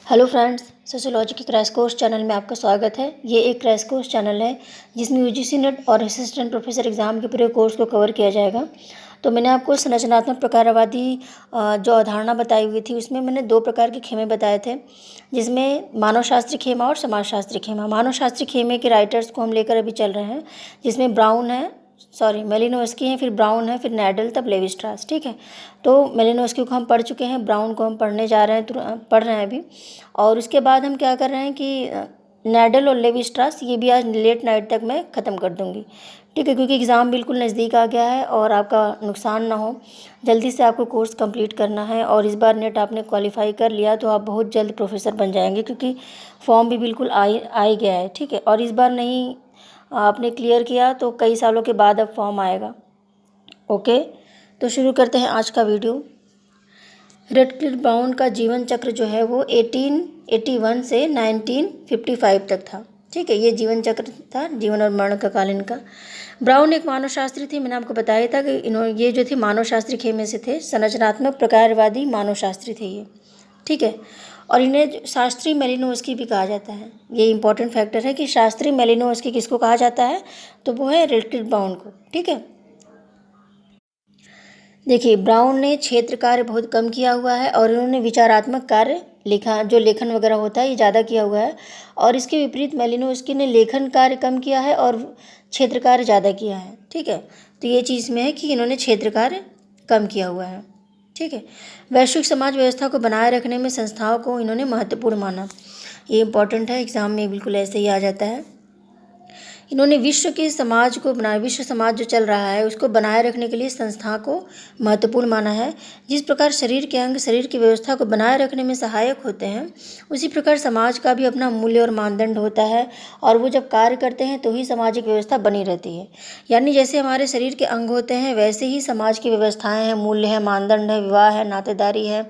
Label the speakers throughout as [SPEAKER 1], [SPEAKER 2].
[SPEAKER 1] Hello friends, sociology के crash course channel में आपका स्वागत है। ये एक क्रैश कोर्स चैनल है जिसमें यूजीसी नेट और असिस्टेंट प्रोफेसर एग्ज़ाम के पूरे कोर्स को कवर किया जाएगा। तो मैंने आपको संरचनात्मक प्रकारवादी जो अवधारणा बताई हुई थी उसमें मैंने 2 प्रकार के खेमे बताए थे, जिसमें मानवशास्त्री खेमा और समाजशास्त्री खेमा। मानवशास्त्री खेमे के राइटर्स को हम लेकर अभी चल रहे हैं, जिसमें मेलिनोव्स्की हैं, फिर ब्राउन है, फिर नैडल, तब लेवी स्ट्रास। ठीक है, तो मेलिनोव्स्की को हम पढ़ चुके हैं, ब्राउन को हम पढ़ने जा रहे हैं, पढ़ रहे हैं अभी। और उसके बाद हम क्या कर रहे हैं कि नैडल और लेवी स्ट्रास ये भी आज लेट नाइट तक मैं ख़त्म कर दूंगी। ठीक है, क्योंकि एग्ज़ाम बिल्कुल नज़दीक आ गया है और आपका नुकसान ना हो, जल्दी से आपको कोर्स कंप्लीट करना है। और इस बार नेट आपने क्वालिफाई कर लिया तो आप बहुत जल्द प्रोफेसर बन जाएंगे, क्योंकि फॉर्म भी बिल्कुल आ ही गया है। ठीक है, और इस बार नहीं आपने क्लियर किया तो कई सालों के बाद अब फॉर्म आएगा। ओके, तो शुरू करते हैं आज का वीडियो। रेडक्लिफ ब्राउन का जीवन चक्र जो है वो 1881 से 1955 तक था। ठीक है, ये जीवन चक्र था, जीवन और मरण का काल इनका। ब्राउन एक मानवशास्त्री थे, मैंने आपको बताया था कि ये जो थे मानवशास्त्री खेमे से थे, संरचनात्मक प्रकारवादी मानवशास्त्री थे ये। ठीक है, और इन्हें शास्त्री मेलिनोव्स्की भी कहा जाता है। ये इंपॉर्टेंट फैक्टर है कि शास्त्री मेलिनोव्स्की किसको कहा जाता है, तो वो है रेडक्लिफ ब्राउन को। ठीक है, देखिए ब्राउन ने क्षेत्र कार्य बहुत कम किया हुआ है और इन्होंने विचारात्मक कार्य लिखा, जो लेखन वगैरह होता है, ये ज़्यादा किया हुआ है। और इसके विपरीत मेलिनोव्स्की ने लेखन कार्य कम किया है और क्षेत्र कार्य ज़्यादा किया है। ठीक है, तो ये चीज़ में है कि इन्होंने क्षेत्र कार्य कम किया हुआ है। ठीक है, वैश्विक समाज व्यवस्था को बनाए रखने में संस्थाओं को इन्होंने महत्वपूर्ण माना। ये इंपॉर्टेंट है, एग्ज़ाम में बिल्कुल ऐसे ही आ जाता है। इन्होंने विश्व समाज जो चल रहा है उसको बनाए रखने के लिए संस्था को महत्वपूर्ण माना है। जिस प्रकार शरीर के अंग शरीर की व्यवस्था को बनाए रखने में सहायक होते हैं, उसी प्रकार समाज का भी अपना मूल्य और मानदंड होता है, और वो जब कार्य करते हैं तो ही सामाजिक व्यवस्था बनी रहती है। यानी जैसे हमारे शरीर के अंग होते हैं, वैसे ही समाज की व्यवस्थाएँ हैं, मूल्य है, मानदंड है, विवाह है, नातेदारी है,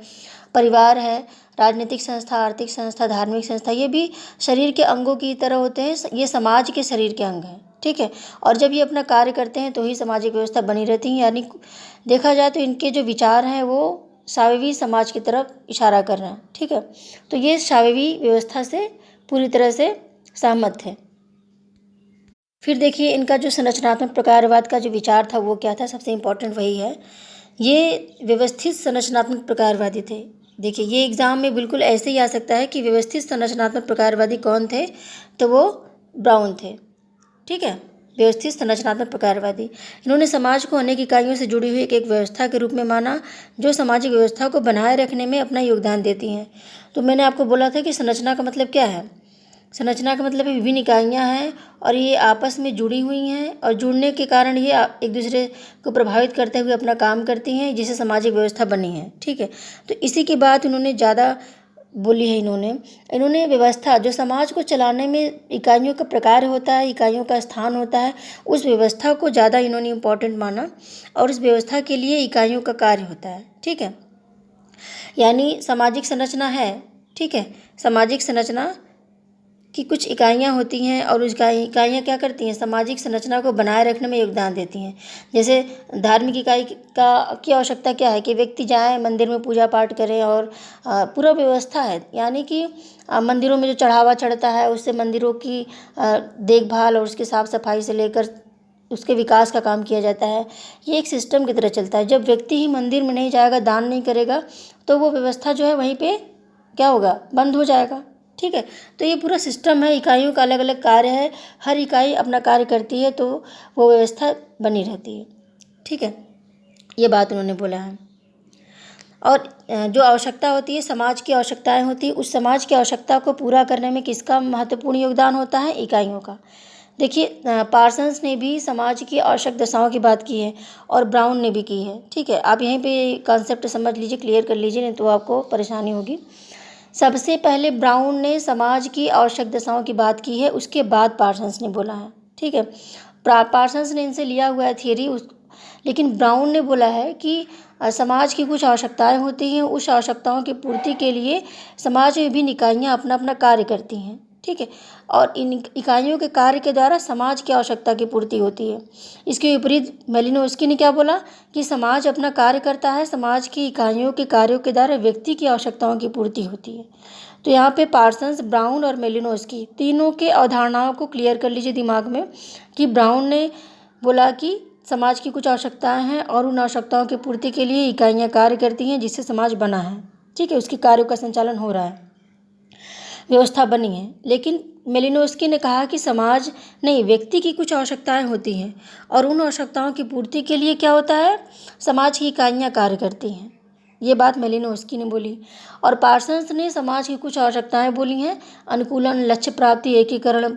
[SPEAKER 1] परिवार है, राजनीतिक संस्था, आर्थिक संस्था, धार्मिक संस्था, ये भी शरीर के अंगों की तरह होते हैं। ये समाज के शरीर के अंग हैं। ठीक है, और जब ये अपना कार्य करते हैं तो ही सामाजिक व्यवस्था बनी रहती है। यानी देखा जाए तो इनके जो विचार हैं वो सावेवी समाज की तरफ इशारा कर रहे हैं। ठीक है, तो ये सावेवी व्यवस्था से पूरी तरह से सहमत थे। फिर देखिए इनका जो संरचनात्मक प्रकारवाद का जो विचार था वो क्या था, सबसे इम्पोर्टेंट वही है। ये व्यवस्थित संरचनात्मक प्रकारवादी थे। देखिए ये एग्ज़ाम में बिल्कुल ऐसे ही आ सकता है कि व्यवस्थित संरचनात्मक प्रकारवादी कौन थे, तो वो ब्राउन थे। ठीक है, व्यवस्थित संरचनात्मक प्रकारवादी। इन्होंने समाज को अनेक इकाइयों से जुड़ी हुई एक व्यवस्था के रूप में माना, जो सामाजिक व्यवस्था को बनाए रखने में अपना योगदान देती हैं। तो मैंने आपको बोला था कि संरचना का मतलब क्या है। संरचना का मतलब है विभिन्न इकाइयाँ हैं और ये आपस में जुड़ी हुई हैं, और जुड़ने के कारण ये एक दूसरे को प्रभावित करते हुए अपना काम करती हैं, जिससे सामाजिक व्यवस्था बनी है। ठीक है, तो इसी की बात इन्होंने ज़्यादा बोली है। इन्होंने व्यवस्था जो समाज को चलाने में इकाइयों का प्रकार होता है, इकाइयों का स्थान होता है, उस व्यवस्था को ज़्यादा इन्होंने इम्पोर्टेंट माना, और उस व्यवस्था के लिए इकाइयों का कार्य होता है। ठीक है, यानी सामाजिक संरचना है। ठीक है, सामाजिक संरचना की कुछ इकाइयाँ होती हैं और उस इकाइयाँ क्या करती हैं, सामाजिक संरचना को बनाए रखने में योगदान देती हैं। जैसे धार्मिक इकाई की आवश्यकता क्या है कि व्यक्ति जाए मंदिर में पूजा पाठ करें, और पूरा व्यवस्था है, यानी कि मंदिरों में जो चढ़ावा चढ़ता है उससे मंदिरों की देखभाल और उसकी साफ़ सफाई से लेकर उसके विकास का काम किया जाता है। ये एक सिस्टम की तरह चलता है। जब व्यक्ति ही मंदिर में नहीं जाएगा, दान नहीं करेगा, तो वो व्यवस्था जो है वहीं पे क्या होगा, बंद हो जाएगा। ठीक है, तो ये पूरा सिस्टम है, इकाइयों का अलग अलग कार्य है, हर इकाई अपना कार्य करती है तो वो व्यवस्था बनी रहती है। ठीक है, ये बात उन्होंने बोला है। और जो आवश्यकता होती है, समाज की आवश्यकताएं होती है, उस समाज की आवश्यकता को पूरा करने में किसका महत्वपूर्ण योगदान होता है, इकाइयों का। देखिए पार्सन्स ने भी समाज की आवश्यक दशाओं की बात की है और ब्राउन ने भी की है। ठीक है, आप यहीं पे कॉन्सेप्ट समझ लीजिए, क्लियर कर लीजिए, नहीं तो आपको परेशानी होगी। सबसे पहले ब्राउन ने समाज की आवश्यक दशाओं की बात की है, उसके बाद पार्सन्स ने बोला है। ठीक है, पार्सन्स ने इनसे लिया हुआ है थियरी, लेकिन ब्राउन ने बोला है कि समाज की कुछ आवश्यकताएं होती हैं, उस आवश्यकताओं की पूर्ति के लिए समाज में विभिन्न इकाइयाँ अपना अपना कार्य करती हैं। ठीक है। और इन इकाइयों के कार्य के द्वारा समाज की आवश्यकता की पूर्ति होती है। इसके विपरीत मेलिनोव्स्की ने क्या बोला कि समाज अपना कार्य करता है, समाज की इकाइयों के कार्यों के द्वारा व्यक्ति की आवश्यकताओं की पूर्ति होती है। तो यहाँ पे पार्सन्स, ब्राउन और मेलिनोव्स्की तीनों के अवधारणाओं को क्लियर कर लीजिए दिमाग में कि ब्राउन ने बोला कि समाज की कुछ आवश्यकताएं हैं और उन आवश्यकताओं की पूर्ति के लिए इकाइयाँ कार्य करती हैं जिससे समाज बना है, ठीक है, उसके कार्यों का संचालन हो रहा है, व्यवस्था बनी है। लेकिन मेलिनोव्स्की ने कहा कि समाज नहीं, व्यक्ति की कुछ आवश्यकताएं होती हैं और उन आवश्यकताओं की पूर्ति के लिए क्या होता है, समाज की इकाइयाँ कार्य करती हैं। ये बात मेलिनोव्स्की ने बोली। और पार्सन्स ने समाज की कुछ आवश्यकताएं बोली हैं, अनुकूलन, लक्ष्य प्राप्ति, एकीकरण,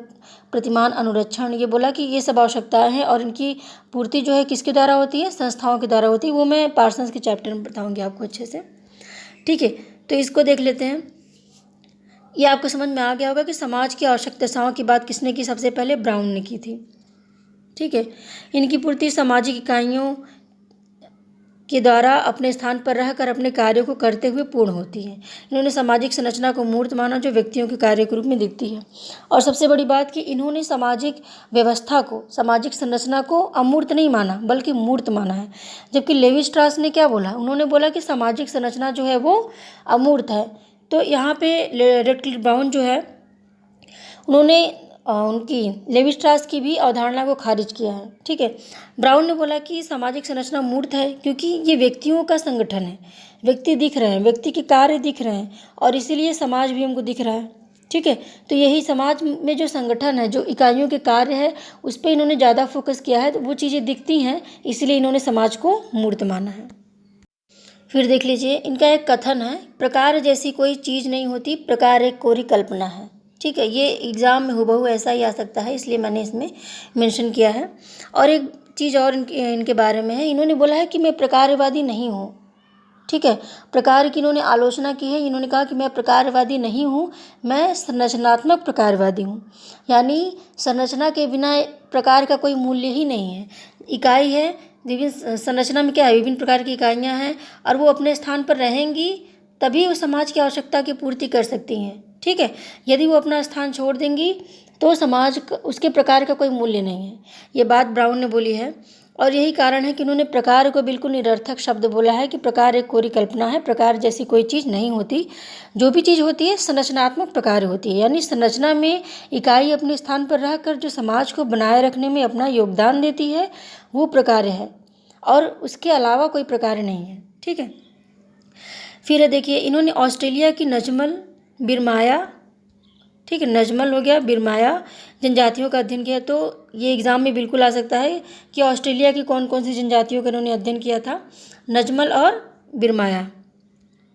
[SPEAKER 1] प्रतिमान, अनुरक्षण। ये बोला कि ये सब आवश्यकताएं हैं और इनकी पूर्ति जो है किसके द्वारा होती है, संस्थाओं के द्वारा होती है। वो मैं पार्सन्स के चैप्टर में बताऊँगी आपको अच्छे से, ठीक है। तो इसको देख लेते हैं। ये आपको समझ में आ गया होगा कि समाज की आवश्यकताओं की बात किसने की, सबसे पहले ब्राउन ने की थी, ठीक है। इनकी पूर्ति सामाजिक इकाइयों के द्वारा अपने स्थान पर रहकर अपने कार्यों को करते हुए पूर्ण होती है। इन्होंने सामाजिक संरचना को मूर्त माना जो व्यक्तियों के कार्य के रूप में दिखती है। और सबसे बड़ी बात कि इन्होंने सामाजिक व्यवस्था को, सामाजिक संरचना को अमूर्त नहीं माना बल्कि मूर्त माना है। जबकि लेवी स्ट्रास ने क्या बोला, उन्होंने बोला कि सामाजिक संरचना जो है वो अमूर्त है। तो यहाँ पे रेडक्लिफ ब्राउन जो है उन्होंने उनकी लेवी स्ट्रास की भी अवधारणा को खारिज किया है, ठीक है। ब्राउन ने बोला कि सामाजिक संरचना मूर्त है क्योंकि ये व्यक्तियों का संगठन है, व्यक्ति दिख रहे हैं, व्यक्ति के कार्य दिख रहे हैं और इसीलिए समाज भी हमको दिख रहा है, ठीक है। तो यही समाज में जो संगठन है, जो इकाइयों के कार्य है, उस पर इन्होंने ज़्यादा फोकस किया है, तो वो चीज़ें दिखती हैं, इसलिए इन्होंने समाज को मूर्त माना है। फिर देख लीजिए, इनका एक कथन है, प्रकार जैसी कोई चीज़ नहीं होती, प्रकार एक कोरी कल्पना है, ठीक है। ये एग्ज़ाम में हुबहू ऐसा ही आ सकता है, इसलिए मैंने इसमें मेंशन किया है। और एक चीज़ और इनके बारे में है, इन्होंने बोला है कि मैं प्रकारवादी नहीं हूँ, ठीक है। प्रकार की इन्होंने आलोचना की है। इन्होंने कहा कि मैं प्रकारवादी नहीं हूँ, मैं संरचनात्मक प्रकारवादी हूँ। यानी संरचना के बिना प्रकार का कोई मूल्य ही नहीं है। इकाई है, विभिन्न संरचना में क्या है, विभिन्न प्रकार की इकाइयाँ हैं और वो अपने स्थान पर रहेंगी तभी वो समाज की आवश्यकता की पूर्ति कर सकती हैं, ठीक है। यदि वो अपना स्थान छोड़ देंगी तो समाज उसके प्रकार का कोई मूल्य नहीं है। ये बात ब्राउन ने बोली है। और यही कारण है कि उन्होंने प्रकार को बिल्कुल निरर्थक शब्द बोला है कि प्रकार एक कोरी कल्पना है, प्रकार जैसी कोई चीज़ नहीं होती। जो भी चीज़ होती है संरचनात्मक प्रकार होती है, यानी संरचना में इकाई अपने स्थान पर रहकर जो समाज को बनाए रखने में अपना योगदान देती है वो प्रकार है और उसके अलावा कोई प्रकार नहीं है, ठीक है। फिर देखिए, इन्होंने ऑस्ट्रेलिया की नजमल, बिरमाया, ठीक है, नजमल हो गया, बिरमाया जनजातियों का अध्ययन किया। तो ये एग्ज़ाम में बिल्कुल आ सकता है कि ऑस्ट्रेलिया की कौन कौन सी जनजातियों का इन्होंने अध्ययन किया था, नजमल और बिरमाया,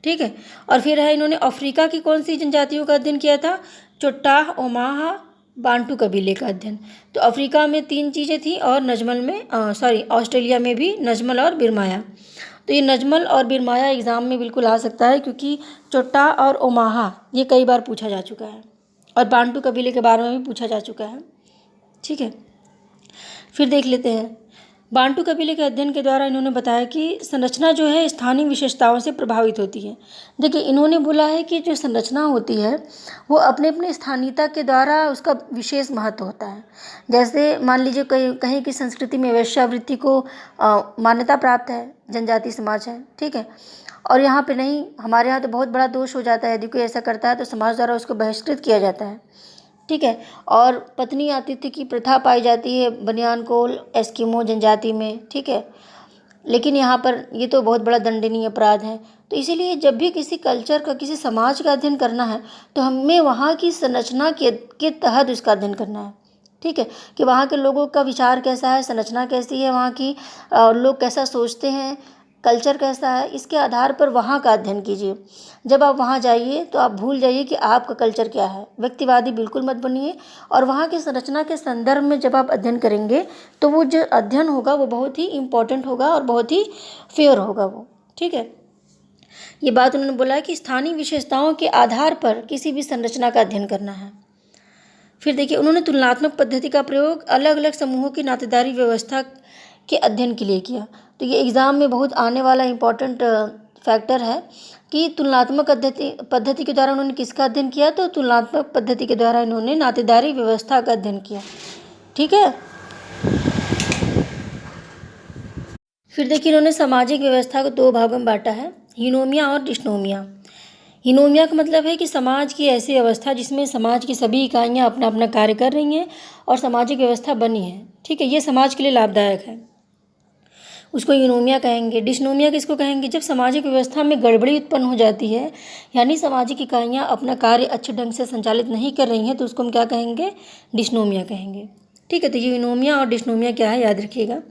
[SPEAKER 1] ठीक है। और फिर है, इन्होंने अफ्रीका की कौन सी जनजातियों का अध्ययन किया था, चोट्टाह, ओमाहा, बांटू कबीले का अध्ययन। तो अफ्रीका में 3 चीज़ें थी और नजमल में ऑस्ट्रेलिया में भी नजमल और बिरमाया। तो ये नजमल और बिरमाया एग्ज़ाम में बिल्कुल आ सकता है क्योंकि चोट्टा और ओमाहा ये कई बार पूछा जा चुका है और बांटू कबीले के बारे में भी पूछा जा चुका है, ठीक है। फिर देख लेते हैं, बांटू कबीले के अध्ययन के द्वारा इन्होंने बताया कि संरचना जो है स्थानीय विशेषताओं से प्रभावित होती है। देखिए, इन्होंने बोला है कि जो संरचना होती है वो अपने अपने स्थानीयता के द्वारा उसका विशेष महत्व होता है। जैसे मान लीजिए कहीं की संस्कृति में वेश्यावृत्ति को मान्यता प्राप्त है, जनजाति समाज है, ठीक है। और यहाँ पे नहीं, हमारे यहाँ तो बहुत बड़ा दोष हो जाता है, यदि कोई ऐसा करता है तो समाज द्वारा उसको बहिष्कृत किया जाता है, ठीक है। और पत्नी आतिथ्य की प्रथा पाई जाती है बनियान कोल एस्किमो जनजाति में, ठीक है। लेकिन यहाँ पर ये तो बहुत बड़ा दंडनीय अपराध है। तो इसीलिए जब भी किसी कल्चर का, किसी समाज का अध्ययन करना है तो हमें वहाँ की संरचना के तहत उसका अध्ययन करना है, ठीक है, कि वहाँ के लोगों का विचार कैसा है, संरचना कैसी है वहाँ की, लोग कैसा सोचते हैं, कल्चर कैसा है, इसके आधार पर वहाँ का अध्ययन कीजिए। जब आप वहाँ जाइए तो आप भूल जाइए कि आपका कल्चर क्या है, व्यक्तिवादी बिल्कुल मत बनिए। और वहाँ की संरचना के संदर्भ में जब आप अध्ययन करेंगे तो वो जो अध्ययन होगा वो बहुत ही इम्पोर्टेंट होगा और बहुत ही फेयर होगा वो, ठीक है। ये बात उन्होंने बोला है कि स्थानीय विशेषताओं के आधार पर किसी भी संरचना का अध्ययन करना है। फिर देखिए, उन्होंने तुलनात्मक पद्धति का प्रयोग अलग अलग समूहों की नातेदारी व्यवस्था के अध्ययन के लिए किया। तो ये एग्ज़ाम में बहुत आने वाला इम्पॉर्टेंट फैक्टर है कि तुलनात्मक पद्धति के द्वारा उन्होंने किसका अध्ययन किया, तो तुलनात्मक पद्धति के द्वारा इन्होंने नातेदारी व्यवस्था का अध्ययन किया। ठीक है। फिर देखिए इन्होंने सामाजिक व्यवस्था को 2 भागों में बांटा है, यूनोमिया और डिस्नोमिया। यूनोमिया का मतलब है कि समाज की ऐसी व्यवस्था जिसमें समाज की सभी इकाइयाँ अपना अपना कार्य कर रही हैं और सामाजिक व्यवस्था बनी है। ठीक है, ये समाज के लिए लाभदायक है, उसको यूनोमिया कहेंगे। डिस्नोमिया किसको कहेंगे, जब सामाजिक व्यवस्था में गड़बड़ी उत्पन्न हो जाती है, यानी सामाजिक इकाइयाँ अपना कार्य अच्छे ढंग से संचालित नहीं कर रही हैं, तो उसको हम क्या कहेंगे, डिस्नोमिया कहेंगे। ठीक है, तो ये यूनोमिया और डिस्नोमिया क्या है, याद रखिएगा।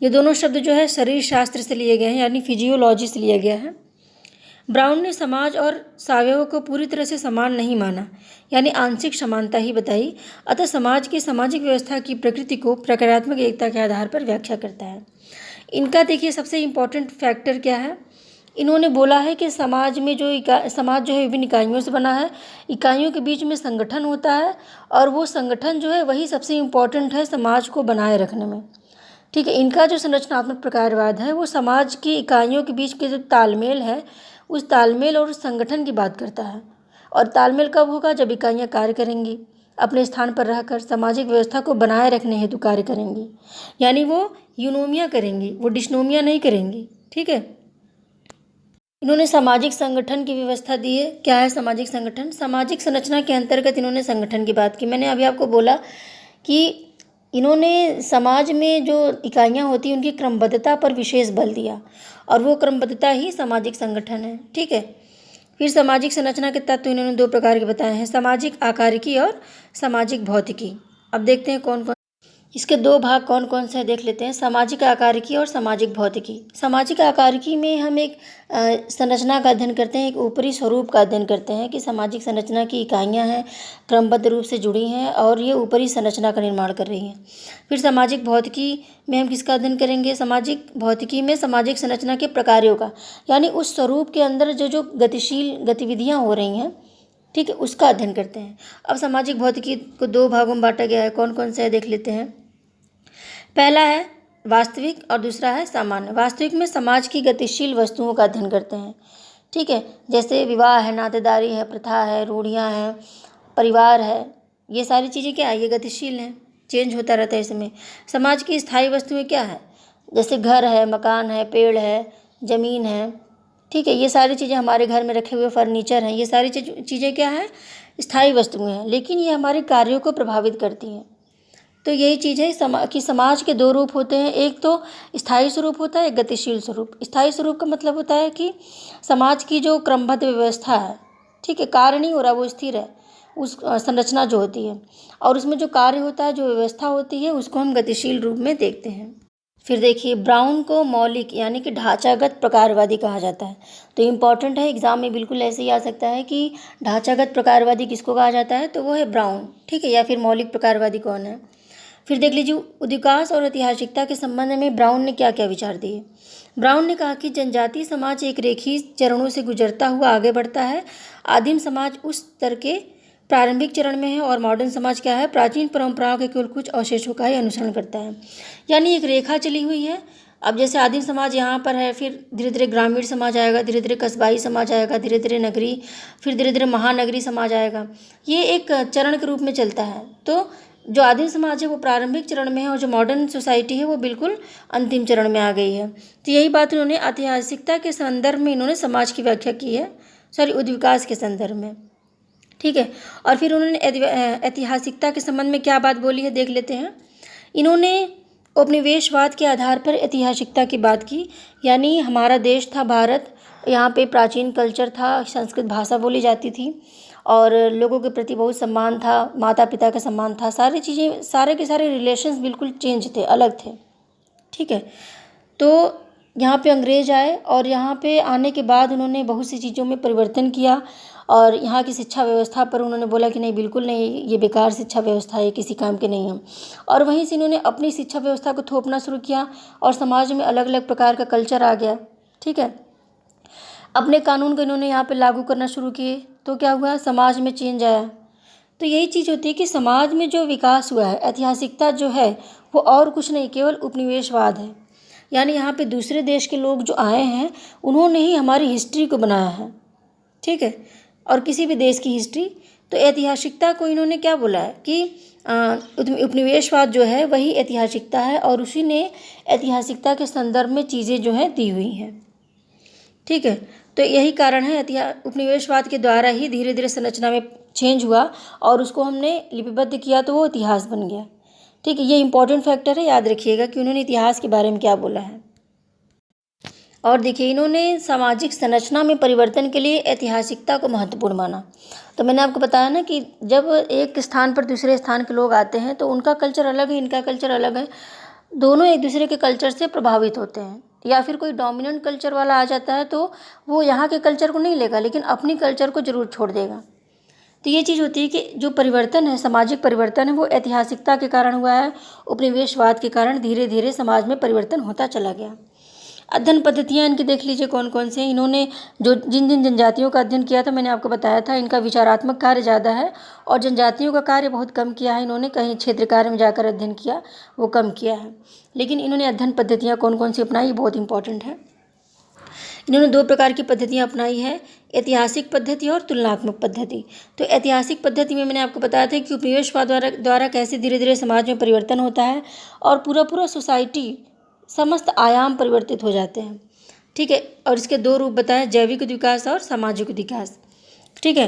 [SPEAKER 1] ये दोनों शब्द जो है शरीर शास्त्र से लिए गए हैं, यानी फिजियोलॉजी से लिया गया है। ब्राउन ने समाज और सावयव को पूरी तरह से समान नहीं माना, यानी आंशिक समानता ही बताई। अतः समाज की सामाजिक व्यवस्था की प्रकृति को प्रकारात्मक एकता के आधार पर व्याख्या करता है। इनका देखिए सबसे इम्पोर्टेंट फैक्टर क्या है, इन्होंने बोला है कि समाज जो है विभिन्न इकाइयों से बना है, इकाइयों के बीच में संगठन होता है और वो संगठन जो है वही सबसे इम्पोर्टेंट है समाज को बनाए रखने में। ठीक है, इनका जो संरचनात्मक प्रकारवाद है वो समाज की इकाइयों के बीच के जो तालमेल है, उस तालमेल और उस संगठन की बात करता है। और तालमेल कब होगा, जब इकाइयाँ कार्य करेंगी, अपने स्थान पर रहकर सामाजिक व्यवस्था को बनाए रखने हेतु कार्य करेंगी, यानी वो यूनोमिया करेंगी, वो डिस्नोमिया नहीं करेंगी। ठीक है, इन्होंने सामाजिक संगठन की व्यवस्था दी है। क्या है सामाजिक संगठन, सामाजिक संरचना के अंतर्गत इन्होंने संगठन की बात की। मैंने अभी आपको बोला कि इन्होंने समाज में जो इकाइयाँ होती हैं उनकी क्रमबद्धता पर विशेष बल दिया, और वो क्रमबद्धता ही सामाजिक संगठन है। ठीक है, फिर सामाजिक संरचना के तत्व इन्होंने 2 प्रकार के बताए हैं, सामाजिक आकारिकी और सामाजिक भौतिकी। अब देखते हैं कौन कौन, इसके 2 भाग कौन कौन से देख लेते हैं, सामाजिक आकारिकी और सामाजिक भौतिकी। सामाजिक आकारिकी में हम एक संरचना का अध्ययन करते हैं, एक ऊपरी स्वरूप का अध्ययन करते हैं कि सामाजिक संरचना की इकाइयाँ हैं, क्रमबद्ध रूप से जुड़ी हैं और ये ऊपरी संरचना का निर्माण कर रही हैं। फिर सामाजिक भौतिकी में हम किसका अध्ययन करेंगे, सामाजिक भौतिकी में सामाजिक संरचना के प्रकारों का, यानी उस स्वरूप के अंदर जो गतिशील गतिविधियाँ हो रही हैं, ठीक है, उसका अध्ययन करते हैं। अब सामाजिक भौतिकी को 2 भागों में बांटा गया है, कौन कौन से है देख लेते हैं। पहला है वास्तविक और दूसरा है सामान्य। वास्तविक में समाज की गतिशील वस्तुओं का अध्ययन करते हैं। ठीक है, जैसे विवाह है, नातेदारी है, प्रथा है, रूढ़ियाँ हैं, परिवार है, ये सारी चीज़ें क्या है, ये गतिशील हैं, चेंज होता रहता है इसमें। समाज की स्थायी वस्तुएं क्या है, जैसे घर है, मकान है, पेड़ है, ज़मीन है। ठीक है, ये सारी चीज़ें हमारे घर में रखे हुए फर्नीचर हैं, ये सारी चीज़ें क्या हैं, स्थायी वस्तुएं हैं, लेकिन ये हमारे कार्यों को प्रभावित करती हैं। तो यही चीज़ है कि समाज के 2 रूप होते हैं, एक तो स्थायी स्वरूप होता है, एक गतिशील स्वरूप। स्थायी स्वरूप का मतलब होता है कि समाज की जो क्रमबद्ध व्यवस्था है, ठीक है, कार्य नहीं हो रहा, वो स्थिर है, उस संरचना जो होती है, और उसमें जो कार्य होता है, जो व्यवस्था होती है, उसको हम गतिशील रूप में देखते हैं। फिर देखिए ब्राउन को मौलिक यानी कि ढांचागत प्रकारवादी कहा जाता है। तो इम्पॉर्टेंट है, एग्जाम में बिल्कुल ऐसे ही आ सकता है कि ढांचागत प्रकारवादी किसको कहा जाता है, तो वो है ब्राउन। ठीक है, या फिर मौलिक प्रकारवादी कौन है। फिर देख लीजिए उद्विकास और ऐतिहासिकता के संबंध में ब्राउन ने क्या क्या विचार दिए। ब्राउन ने कहा कि जनजातीय समाज एक रेखीय चरणों से गुजरता हुआ आगे बढ़ता है। आदिम समाज उस स्तर के प्रारंभिक चरण में है और मॉडर्न समाज क्या है, प्राचीन परंपराओं के केवल कुछ अवशेषों का ही अनुसरण करता है, यानी एक रेखा चली हुई है। अब जैसे आदिम समाज यहाँ पर है, फिर धीरे धीरे ग्रामीण समाज आएगा, धीरे धीरे कस्बाई समाज आएगा, धीरे धीरे नगरी, फिर धीरे धीरे महानगरी समाज आएगा। ये एक चरण के रूप में चलता है। तो जो आदिम समाज है वो प्रारंभिक चरण में है और जो मॉडर्न सोसाइटी है वो बिल्कुल अंतिम चरण में आ गई है। तो यही बात उन्होंने ऐतिहासिकता के संदर्भ में इन्होंने समाज की व्याख्या की है, उद्विकास के संदर्भ में। ठीक है, और फिर उन्होंने ऐतिहासिकता के संबंध में क्या बात बोली है देख लेते हैं। इन्होंने उपनिवेशवाद के आधार पर ऐतिहासिकता की बात की, यानी हमारा देश था भारत, यहाँ पे प्राचीन कल्चर था, संस्कृत भाषा बोली जाती थी और लोगों के प्रति बहुत सम्मान था, माता पिता का सम्मान था, सारी चीज़ें, सारे के सारे रिलेशंस बिल्कुल चेंज थे, अलग थे। ठीक है, तो यहाँ पे अंग्रेज आए और यहाँ पे आने के बाद उन्होंने बहुत सी चीज़ों में परिवर्तन किया और यहाँ की शिक्षा व्यवस्था पर उन्होंने बोला कि नहीं, बिल्कुल नहीं, ये बेकार शिक्षा व्यवस्था है, किसी काम के नहीं है। और वहीं से इन्होंने अपनी शिक्षा व्यवस्था को थोपना शुरू किया और समाज में अलग अलग प्रकार का कल्चर आ गया। ठीक है, अपने कानून को इन्होंने यहाँ पे लागू करना शुरू किए, तो क्या हुआ, समाज में चेंज आया। तो यही चीज़ होती है कि समाज में जो विकास हुआ है, ऐतिहासिकता जो है वो और कुछ नहीं, केवल उपनिवेशवाद है। यानी यहाँ पे दूसरे देश के लोग जो आए हैं उन्होंने ही हमारी हिस्ट्री को बनाया है, ठीक है। और किसी भी देश की हिस्ट्री, तो ऐतिहासिकता को इन्होंने क्या बोला है कि उपनिवेशवाद जो है वही ऐतिहासिकता है, और उसी ने ऐतिहासिकता के संदर्भ में चीज़ें जो हैं दी हुई हैं, ठीक है। तो यही कारण है उपनिवेशवाद के द्वारा ही धीरे धीरे संरचना में चेंज हुआ और उसको हमने लिपिबद्ध किया तो वो इतिहास बन गया, ठीक है। ये इंपॉर्टेंट फैक्टर है, याद रखिएगा कि उन्होंने इतिहास के बारे में क्या बोला है। और देखिए, इन्होंने सामाजिक संरचना में परिवर्तन के लिए ऐतिहासिकता को महत्वपूर्ण माना। तो मैंने आपको बताया ना कि जब एक स्थान पर दूसरे स्थान के लोग आते हैं तो उनका कल्चर अलग है, इनका कल्चर अलग है, दोनों एक दूसरे के कल्चर से प्रभावित होते हैं। या फिर कोई डोमिनेंट कल्चर वाला आ जाता है तो वो यहाँ के कल्चर को नहीं लेगा, लेकिन अपनी कल्चर को ज़रूर छोड़ देगा। तो ये चीज़ होती है कि जो परिवर्तन है, सामाजिक परिवर्तन है, वो ऐतिहासिकता के कारण हुआ है। उपनिवेशवाद के कारण धीरे धीरे समाज में परिवर्तन होता चला गया। अध्ययन पद्धतियाँ इनकी देख लीजिए कौन कौन से हैं। इन्होंने जो जिन जिन जनजातियों का अध्ययन किया था मैंने आपको बताया था, इनका विचारात्मक कार्य ज़्यादा है और जनजातियों का कार्य बहुत कम किया है। इन्होंने कहीं क्षेत्र कार्य में जाकर अध्ययन किया, वो कम किया है। लेकिन इन्होंने अध्ययन पद्धतियाँ कौन कौन सी अपनाई, बहुत इंपॉर्टेंट है। इन्होंने दो प्रकार की पद्धतियाँ अपनाई है, ऐतिहासिक पद्धति और तुलनात्मक पद्धति। तो ऐतिहासिक पद्धति में मैंने आपको बताया था कि उपनिवेशवाद द्वारा कैसे धीरे धीरे समाज में परिवर्तन होता है और पूरा सोसाइटी, समस्त आयाम परिवर्तित हो जाते हैं, ठीक है। और इसके दो रूप बताए, जैविक विकास और सामाजिक विकास, ठीक है।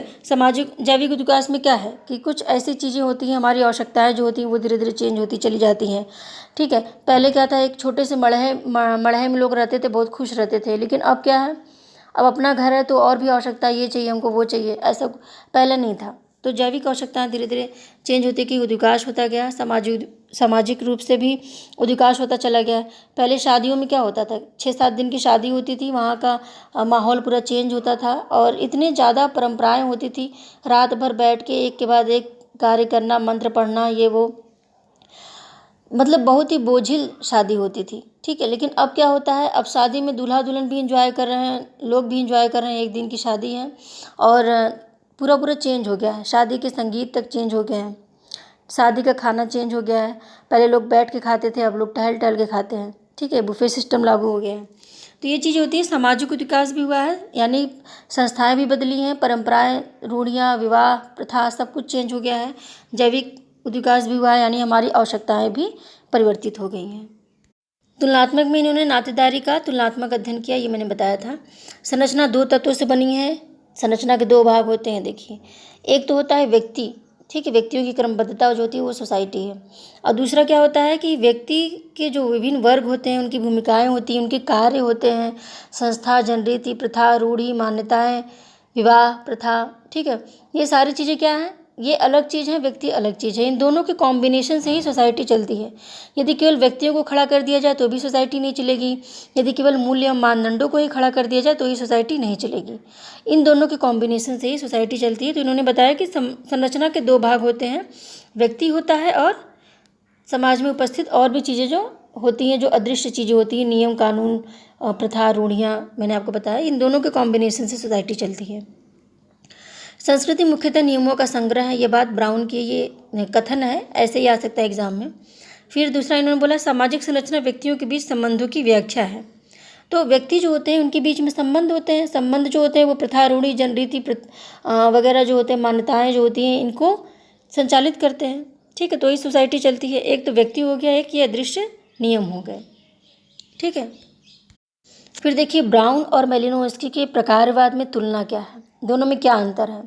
[SPEAKER 1] जैविक विकास में क्या है कि कुछ ऐसी चीज़ें होती हैं, हमारी आवश्यकताएं जो होती हैं वो धीरे धीरे चेंज होती चली जाती हैं, ठीक है। पहले क्या था, एक छोटे से मड़हे में लोग रहते थे, बहुत खुश रहते थे, लेकिन अब क्या है, अब अपना घर है तो और भी आवश्यकता, ये चाहिए हमको, वो चाहिए, ऐसा पहले नहीं था। तो जैविक आवश्यकताएं धीरे धीरे चेंज होती कि उद्विकास होता गया, सामाजिक रूप से भी उद्विकास होता चला गया। पहले शादियों में क्या होता था, 6-7 दिन की शादी होती थी, वहाँ का माहौल पूरा चेंज होता था और इतने ज़्यादा परंपराएं होती थी, रात भर बैठ के एक के बाद एक कार्य करना, मंत्र पढ़ना, ये वो, मतलब बहुत ही बोझिल शादी होती थी, ठीक है। लेकिन अब क्या होता है, अब शादी में दूल्हा दुल्हन भी इंजॉय कर रहे हैं, लोग भी इंजॉय कर रहे हैं, एक दिन की शादी है और पूरा चेंज हो गया है। शादी के संगीत तक चेंज हो गए हैं, शादी का खाना चेंज हो गया है। पहले लोग बैठ के खाते थे, अब लोग टहल टहल के खाते हैं, ठीक है। बुफे सिस्टम लागू हो गया है। तो ये चीज़ होती है, सामाजिक विकास भी हुआ है, यानी संस्थाएं भी बदली हैं, परंपराएं, रूढ़ियाँ, विवाह प्रथा सब कुछ चेंज हो गया है। जैविक विकास भी हुआ है, यानी हमारी आवश्यकताएं भी परिवर्तित हो गई हैं। तुलनात्मक में इन्होंने नातेदारी का तुलनात्मक अध्ययन किया, ये मैंने बताया था। संरचना 2 तत्वों से बनी है। संरचना के 2 भाग होते हैं, देखिए, एक तो होता है व्यक्ति, ठीक है, व्यक्तियों की क्रमबद्धता जो होती है वो सोसाइटी है। और दूसरा क्या होता है कि व्यक्ति के जो विभिन्न वर्ग होते हैं, उनकी भूमिकाएं होती हैं, उनके कार्य होते हैं, संस्था, जनरीति, प्रथा, रूढ़ी, मान्यताएं, विवाह प्रथा, ठीक है। ये सारी चीज़ें क्या हैं, ये अलग चीज़ है, व्यक्ति अलग चीज़ है। इन दोनों के कॉम्बिनेशन से ही सोसाइटी चलती है। यदि केवल व्यक्तियों को खड़ा कर दिया जाए तो भी सोसाइटी नहीं चलेगी, यदि केवल मूल्य और मानदंडों को ही खड़ा कर दिया जाए तो ही सोसाइटी नहीं चलेगी। इन दोनों के कॉम्बिनेशन से ही सोसाइटी चलती है। तो इन्होंने बताया कि संरचना के 2 भाग होते हैं, व्यक्ति होता है और समाज में उपस्थित और भी चीज़ें जो होती हैं, जो अदृश्य चीज़ें होती हैं, नियम, कानून, प्रथा, रूढ़ियाँ, मैंने आपको बताया, इन दोनों के कॉम्बिनेशन से सोसाइटी चलती है। संस्कृति मुख्यतः नियमों का संग्रह है, ये बात ब्राउन की ये कथन है, ऐसे ही आ सकता है एग्जाम में। फिर दूसरा इन्होंने बोला, सामाजिक संरचना व्यक्तियों के बीच संबंधों की व्याख्या है। तो व्यक्ति जो होते हैं उनके बीच में संबंध होते हैं, संबंध जो होते हैं वो प्रथा, रूढ़ी, जनरीति वगैरह जो होते हैं, मान्यताएं जो होती हैं, इनको संचालित करते हैं, ठीक है। तो ये सोसाइटी चलती है। एक तो व्यक्ति हो गया, एक ये अदृश्य नियम हो गए, ठीक है। फिर देखिए, ब्राउन और मेलिनोव्स्की के प्रकारवाद में तुलना क्या है, दोनों में क्या अंतर है।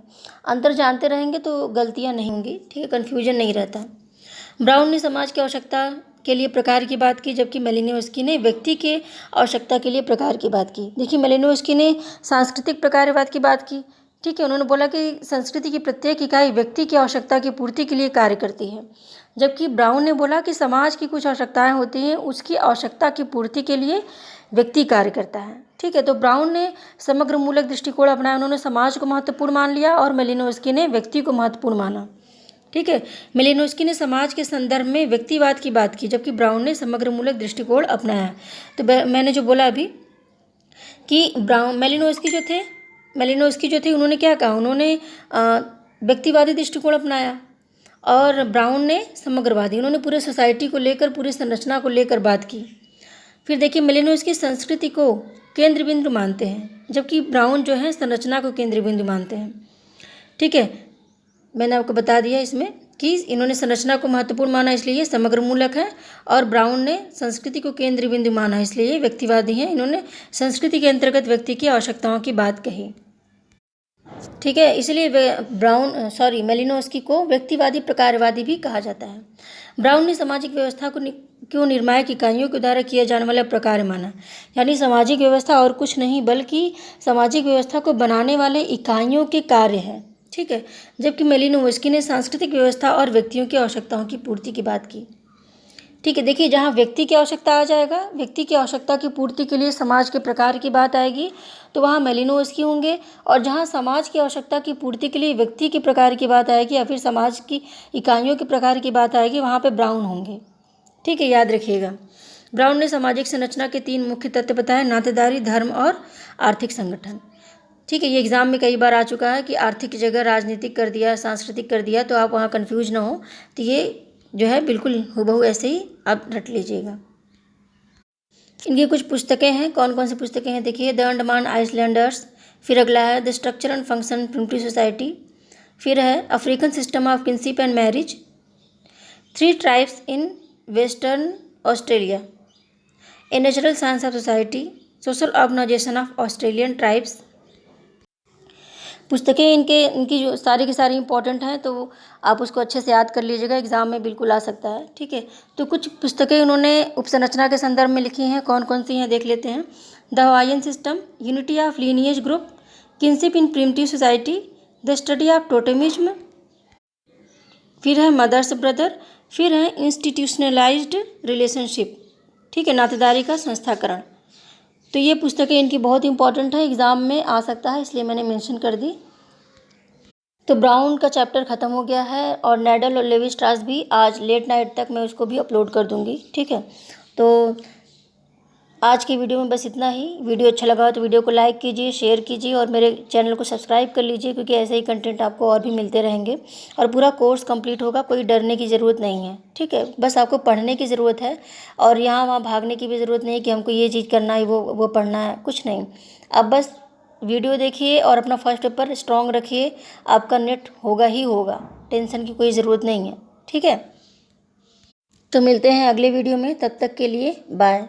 [SPEAKER 1] अंतर जानते रहेंगे तो गलतियां नहीं होंगी, ठीक है, कन्फ्यूजन नहीं रहता। ब्राउन ने समाज की आवश्यकता के लिए प्रकार की बात की, जबकि मेलिनोव्स्की ने व्यक्ति के आवश्यकता के लिए प्रकार की बात की। देखिए, मेलिनोव्स्की ने सांस्कृतिक प्रकारवाद की बात की, ठीक है। उन्होंने बोला कि संस्कृति की प्रत्येक इकाई व्यक्ति की आवश्यकता की पूर्ति के लिए कार्य करती है, जबकि ब्राउन ने बोला कि समाज की कुछ आवश्यकताएं होती हैं, उसकी आवश्यकता की पूर्ति के लिए व्यक्ति कार्य करता है, ठीक है। तो ब्राउन ने समग्र मूलक दृष्टिकोण अपनाया, उन्होंने समाज को महत्वपूर्ण मान लिया और मेलिनोव्स्की ने व्यक्ति को महत्वपूर्ण माना, ठीक है। मेलिनोव्स्की ने समाज के संदर्भ में व्यक्तिवाद की बात की, जबकि ब्राउन ने समग्र मूलक दृष्टिकोण अपनाया। तो मैंने जो बोला अभी कि मेलिनोव्स्की जो थे उन्होंने क्या कहा, उन्होंने व्यक्तिवादी दृष्टिकोण अपनाया और ब्राउन ने समग्रवादी, उन्होंने पूरे सोसाइटी को लेकर, पूरी संरचना को लेकर बात की, फिर देखिए मेलिनोव्स्की संस्कृति को केंद्र बिंदु मानते हैं, जबकि ब्राउन जो है संरचना को केंद्र बिंदु मानते हैं। ठीक है, मैंने आपको बता दिया इसमें कि इन्होंने संरचना को महत्वपूर्ण माना इसलिए ये समग्र मूलक है, और ब्राउन ने संस्कृति को केंद्र बिंदु माना इसलिए ये व्यक्तिवादी हैं। इन्होंने संस्कृति के अंतर्गत व्यक्ति की आवश्यकताओं की बात कही। ठीक है, इसलिए मेलिनोव्स्की को व्यक्तिवादी प्रकारवादी भी कहा जाता है। ब्राउन ने सामाजिक व्यवस्था को निर्णायक इकाइयों के द्वारा किया जाने वाला प्रकार माना, यानी सामाजिक व्यवस्था और कुछ नहीं बल्कि सामाजिक व्यवस्था को बनाने वाले इकाइयों के कार्य है। ठीक है, जबकि मेलिनोव्स्की ने सांस्कृतिक व्यवस्था और व्यक्तियों की आवश्यकताओं की पूर्ति की बात की। ठीक है, देखिए जहाँ व्यक्ति की आवश्यकता आ जाएगा, व्यक्ति की आवश्यकता की पूर्ति के लिए समाज के प्रकार की बात आएगी तो वहाँ मेलिनोव्स्की होंगे, और जहाँ समाज की आवश्यकता की पूर्ति के लिए व्यक्ति के प्रकार की बात आएगी या फिर समाज की इकाइयों के प्रकार की बात आएगी वहाँ पे ब्राउन होंगे। ठीक है, याद रखिएगा। ब्राउन ने सामाजिक संरचना के 3 मुख्य तत्व बताए, नातेदारी, धर्म और आर्थिक संगठन। ठीक है, ये एग्जाम में कई बार आ चुका है कि आर्थिक की जगह राजनीतिक कर दिया, सांस्कृतिक कर दिया, तो आप वहाँ कन्फ्यूज ना हो। तो ये जो है बिल्कुल हूबहू ऐसे ही आप रट लीजिएगा। इनकी कुछ पुस्तकें हैं, कौन कौन सी पुस्तकें हैं देखिए, द अंडमान आइसलैंडर्स, फिर अगला है the structure and function primitive society, फिर है African system of kinship and marriage, 3 tribes in Western Australia, a natural science of society, social organisation of Australian tribes. पुस्तकें इनकी जो सारी की सारी इंपॉर्टेंट हैं, तो आप उसको अच्छे से याद कर लीजिएगा, एग्जाम में बिल्कुल आ सकता है। ठीक है, तो कुछ पुस्तकें उन्होंने उपसंरचना के संदर्भ में लिखी हैं, कौन कौन सी हैं देख लेते हैं। The Hawaiian system, unity of lineage group, kinship in primitive society, the study of totemism, फिर है मदर्स ब्रदर, फिर है इंस्टीट्यूशनलाइज्ड रिलेशनशिप। ठीक है, नातेदारी का संस्थाकरण। तो ये पुस्तकें इनकी बहुत इंपॉर्टेंट है, एग्ज़ाम में आ सकता है, इसलिए मैंने मेंशन कर दी। तो ब्राउन का चैप्टर ख़त्म हो गया है, और नैडल और लेवी स्ट्रास भी आज लेट नाइट तक मैं उसको भी अपलोड कर दूँगी। ठीक है, तो आज की वीडियो में बस इतना ही। वीडियो अच्छा लगा तो वीडियो को लाइक कीजिए, शेयर कीजिए, और मेरे चैनल को सब्सक्राइब कर लीजिए, क्योंकि ऐसे ही कंटेंट आपको और भी मिलते रहेंगे, और पूरा कोर्स कंप्लीट होगा, कोई डरने की ज़रूरत नहीं है। ठीक है, बस आपको पढ़ने की ज़रूरत है, और यहाँ वहाँ भागने की भी ज़रूरत नहीं कि हमको ये चीज़ करना है, वो पढ़ना है, कुछ नहीं। आप बस वीडियो देखिए और अपना फर्स्ट पेपर स्ट्रॉन्ग रखिए, आपका नेट होगा ही होगा, टेंशन की कोई ज़रूरत नहीं है। ठीक है, तो मिलते हैं अगले वीडियो में, तब तक के लिए बाय।